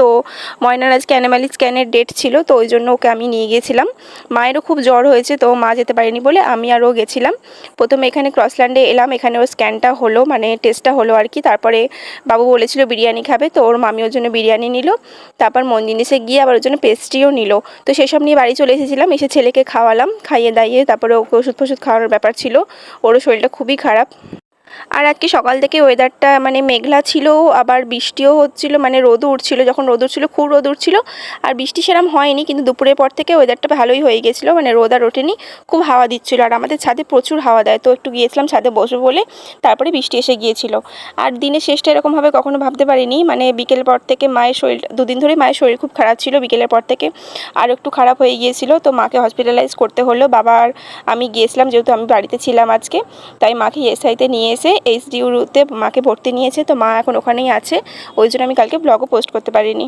তো ময়নার আজকে অ্যানিমাল স্ক্যানের ডেট ছিল, তো ওই জন্য ওকে আমি নিয়ে গিয়েছিলাম। মায়েরও খুব জ্বর হয়েছে, তো মা যেতে পারেনি বলে আমি আর ও গেছিলাম। প্রথমে এখানে ক্রসল্যান্ডে এলাম, এখানে ওর স্ক্যানটা হলো, মানে টেস্টটা হলো আর কি। তারপরে বাবু বলেছিল বিরিয়ানি খাবে, তো ওর মামি ওর জন্য বিরিয়ানি নিল। তারপর মনজিনিসে গিয়ে আবার ওর জন্য পেস্ট্রিও নিল। তো সেসব নিয়ে বাড়ি চলে এসেছিলাম, এসে ছেলেকে খাওয়ালাম, খাইয়ে দাইয়ে তারপরে ওকে ওষুধ ফষুধ খাওয়ানোর ব্যাপার ছিল। ওরও শরীরটা খুবই খারাপ। আর আজকে সকাল থেকে ওয়েদারটা মানে মেঘলা ছিল, আবার বৃষ্টিও হচ্ছিল, মানে রোদও উঠছিল। যখন রোদ উঠছিল খুব রোদ উঠছিল, আর বৃষ্টি সেরকম হয়নি, কিন্তু দুপুরের পর থেকে ওয়েদারটা ভালোই হয়ে গেছিলো, মানে রোদ আর ওঠেনি, খুব হাওয়া দিচ্ছিল। আর আমাদের ছাদে প্রচুর হাওয়া দেয়, তো একটু গিয়েছিলাম ছাদে বসবো বলে, তারপরে বৃষ্টি এসে গিয়েছিল। আর দিনের শেষটা এরকম হবে কখনো ভাবতে পারিনি। মানে বিকেল পর থেকে মায়ের শরীর, দুদিন ধরে মায়ের শরীর খুব খারাপ ছিল, বিকেলের পর থেকে আর একটু খারাপ হয়ে গিয়েছিল, তো মাকে হসপিটালাইজ করতে হলো। বাবা আর আমি গিয়েছিলাম, যেহেতু আমি বাড়িতে ছিলাম আজকে, তাই মাকে ইএসআইতে নিয়ে এসে এইচডিইউতে মাকে ভর্তি নিয়েছে, তো মা এখন ওখানেই আছে। ওই জন্য আমি কালকে ব্লগও পোস্ট করতে পারিনি।